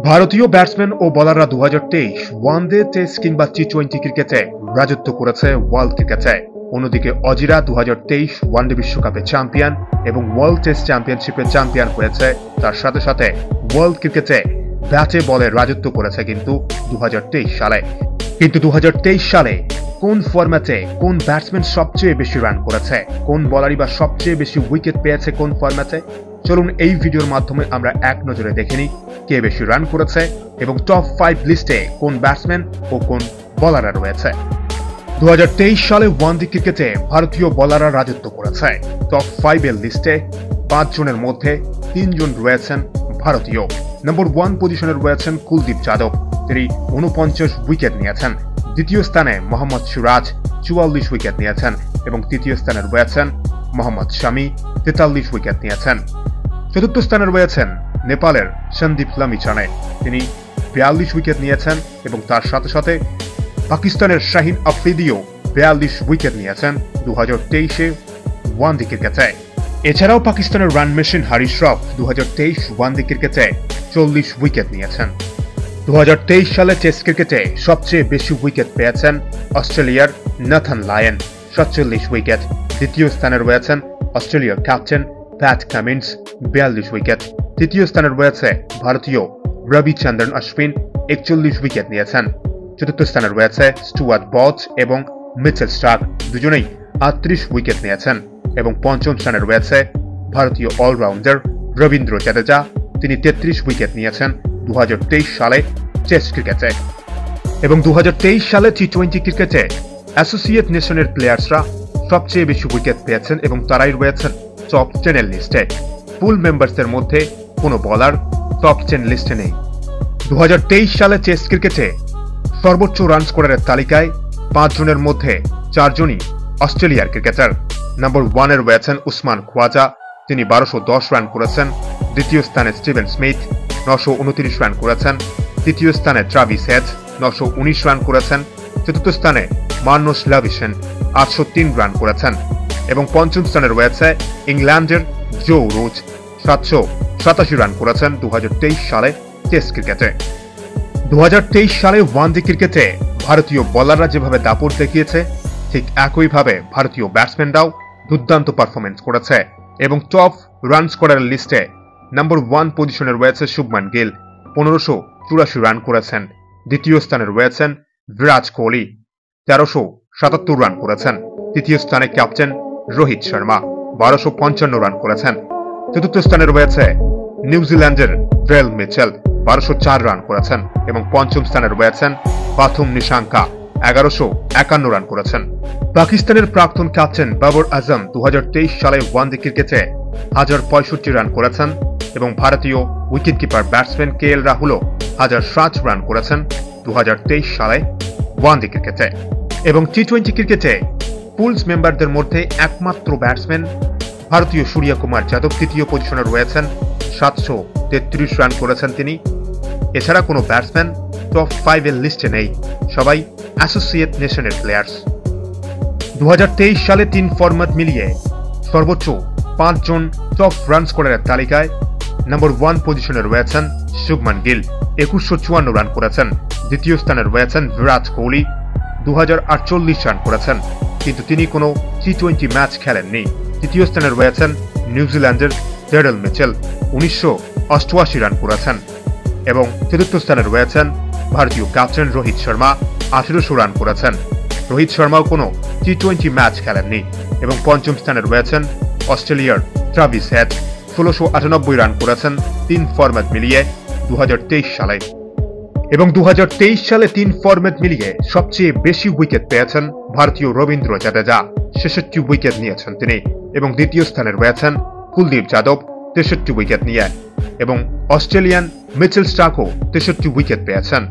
ভারতীয় ব্যাটসম্যান ও বোলাররা 2023 one day test কিংবা টি-20 ক্রিকেটে রাজত্ব করেছে ওয়ার্ল্ড ক্রিকেটে। অন্যদিকে অজিরা 2023 ওয়ানডে বিশ্বকাপে চ্যাম্পিয়ন এবং ওয়ার্ল্ড টেস্ট চ্যাম্পিয়নশিপে চ্যাম্পিয়ন হয়েছে। তার সাথে সাথে ওয়ার্ল্ড ক্রিকেটে ব্যাটে বলে রাজত্ব করেছে কিন্তু 2023 সালে। কিন্তু 2023 সালে কোন ফরম্যাটে কোন ব্যাটসম্যান সবচেয়ে বেশি রান করেছে, কোন বোলারই বা সবচেয়ে বেশি উইকেট পেয়েছে কোন ফরম্যাটে, চলুন এই ভিডিওর মাধ্যমে আমরা এক নজরে দেখে নিই কে বেশি রান করেছে এবং টপ 5 লিস্টে কোন ব্যাটসম্যান ও কোন বোলাররা রয়েছে। 2023 সালে ওয়ানডে ক্রিকেটে ভারতীয় বোলাররা রাজত্ব করেছে। টপ 5 এর লিস্টে 5 জনের মধ্যে 3 জন রয়েছেন ভারতীয়। নম্বর 1 পজিশনে রয়েছেন কুলদীপ যাদব, তিনি 49 উইকেট নিয়েছেন। দ্বিতীয় স্থানে মোহাম্মদ সিরাজ 44 উইকেট নিয়েছেন এবং তৃতীয় স্থানে রয়েছেন মোহাম্মদ শামি 43 উইকেট নিয়েছেন। চতুর্থ স্থানে রয়েছেন নেপালের সন্দীপ লামিছানে, তিনি 42 উইকেট নিয়েছেন এবং তার সাথে সাথে পাকিস্তানের শাহিন আফ্রিদিও 42 উইকেট নিয়েছেন 2023 ওয়ানডে ক্রিকেটে। এছাড়াও পাকিস্তানের রান মেশিন হারিস শ্রফ 2023 ওয়ানডে ক্রিকেটে 40 উইকেট নিয়েছেন। 2023 সালে টেস্ট ক্রিকেটে সবচেয়ে বেশি উইকেট পেয়েছেন অস্ট্রেলিয়ার নাথান লায়ন 47 উইকেট। দ্বিতীয় স্থানে রয়েছেন অস্ট্রেলিয়ার ক্যাপ্টেন প্যাট কামিন্স 42 উইকেট। তৃতীয় স্থানে রয়েছে ভারতীয় রবিচন্দ্রন অশ্বিন 41 উইকেট নিয়েছেন। চতুর্থ স্থানে রয়েছে স্টুয়ার্ট ব্রড এবং মিচেল স্টার্ক, দুজনেই 38 উইকেট নিয়েছেন এবং পঞ্চম স্থানে রয়েছে ভারতীয় অলরাউন্ডার রবীন্দ্র জাদেজা, তিনি 33 উইকেট নিয়েছেন 2023 সালে টেস্ট ক্রিকেটে। এবং 2023 সালে টি-20 ক্রিকেটে অ্যাসোসিয়েট নেশনের প্লেয়ার্সরা সবচেয়ে বেশি উইকেট পেয়েছেন এবং তারাই রয়েছেন টপ 10 এর লিস্টে। ফুল মেম্বার্সদের মধ্যে কোনো বোলার টপ 10 লিস্টে নেই। 2023 সালে টেস্ট ক্রিকেটে সর্বোচ্চ রান স্কোরারের তালিকায় 5 জনের মধ্যে 4 জনই অস্ট্রেলিয়ার ক্রিকেটার। নম্বর 1 এ রয়েছেন উসমান খোয়াজা, তিনি 1210 রান করেছেন। দ্বিতীয় স্থানে স্টিভেন স্মিথ 929 রান করেছেন। তৃতীয় স্থানে ট্রাভিস হেড 919 রান করেছেন। চতুর্থ স্থানে মার্নুস লাভিসেন 803 রান করেছেন এবং পঞ্চম স্থানে রয়েছে ইংল্যান্ডের জো রুট 787 রান করেছেন 2023 সালে টেস্ট ক্রিকেটে। 2023 সালে ওয়ানডে ক্রিকেটে ভারতীয় বোলাররা যেভাবে দাপট দেখিয়েছে ঠিক একইভাবে ভারতীয় ব্যাটসম্যানরাও দুর্দান্ত পারফরমেন্স করেছে এবং টপ রান স্কোরারের লিস্টে নম্বর 1 পজিশনে রয়েছে শুভমান গিল 1584 রান করেছেন। দ্বিতীয় স্থানে রয়েছেন বিরাট কোহলি 1377 রান করেছেন। তৃতীয় স্থানে ক্যাপ্টেন রোহিত শর্মা 1255 রান করেছেন। চতুর্থ স্থানে রয়েছে নিউজিল্যান্ডের ডেল মিচেল 1204 রান করেছেন এবং পঞ্চম স্থানে রয়েছেন পাথুম নিশাঙ্কা 1151 রান করেছেন। পাকিস্তানের প্রাক্তন ক্যাপ্টেন বাবর আজম 2023 সালে ওয়ানডে ক্রিকেটে 1065 রান করেছেন এবং ভারতীয় উইকেটকিপার ব্যাটসম্যান কেএল রাহুলও 1007 রান করেছেন 2023 সালে ওয়ানডে ক্রিকেটে। এবং টি-20 ক্রিকেটে পুলস মেম্বারদের মধ্যে একমাত্র ব্যাটসম্যান ভারতীয় সূর্যকুমার যাদব তৃতীয় পজিশনে রয়েছেন, 733 রান করেছেন তিনি। এছাড়া কোনো ব্যাটসম্যান টপ 5 এর লিস্টে নেই, সবাই অ্যাসোসিয়েট নেশনের প্লেয়ার্স। 2023 সালে 3 ফরম্যাট মিলিয়ে সর্বোচ্চ 5 জন টপ রান স্কোরারের তালিকায় নম্বর 1 পজিশনে রয়েছেন শুভমান গিল 2154 রান করেছেন। দ্বিতীয় স্থানে রয়েছেন বিরাট কোহলি 2048 রান করেছেন, কিন্তু তিনি কোনো টি-20 ম্যাচ খেলেননি। তৃতীয় স্থানে রয়েছেন নিউজিল্যান্ডের ডেরেল মিচেল 1988 রান করেছেন এবং চতুর্থ স্থানে রয়েছেন ভারতীয় ক্যাপ্টেন রোহিত শর্মা 1800 রান করেছেন। রোহিত শর্মাও কোনো টি-20 ম্যাচ খেলেননি এবং পঞ্চম স্থানে রয়েছেন অস্ট্রেলিয়ার ট্রাভিস হেড 1698 রান করেছেন 3 ফরম্যাট মিলিয়ে 2023 সালে। এবং 2023 সালে 3 ফরম্যাট মিলিয়ে সবচেয়ে বেশি উইকেট পেয়েছেন ভারতীয় রবীন্দ্র জাদেজা 66 উইকেট নিয়েছেন তিনি এবং দ্বিতীয় স্থানে রয়েছেন কুলদীপ যাদব 63 উইকেট নিয়ে এবং অস্ট্রেলিয়ান মিচেল স্টার্কও 63 উইকেট পেয়েছেন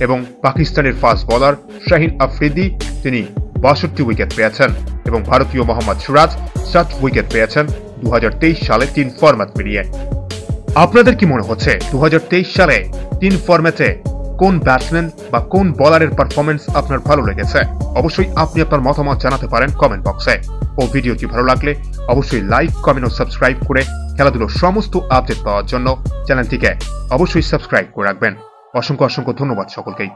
এবং পাকিস্তানের ফাস্ট বোলার শাহিন আফ্রিদি তিনি 62 উইকেট পেয়েছেন এবং ভারতীয় মোহাম্মদ সিরাজ 7 উইকেট পেয়েছেন 2023 সালে 3 ফরম্যাট মিলিয়ে। আপনাদের কি মনে হচ্ছে 2023 সালে 3 ফরম্যাটে কোন ব্যাটসম্যান বা কোন বোলারের পারফরমেন্স আপনার ভালো লেগেছে? অবশ্যই আপনি আপনার মতামত জানাতে পারেন কমেন্ট বক্সে। ও ভিডিওটি ভালো লাগলে অবশ্যই লাইক, কমেন্ট ও সাবস্ক্রাইব করে খেলাধুলোর সমস্ত আপডেট পাওয়ার জন্য চ্যানেলটিকে অবশ্যই সাবস্ক্রাইব করে রাখবেন। অসংখ্য অসংখ্য ধন্যবাদ সকলকেই।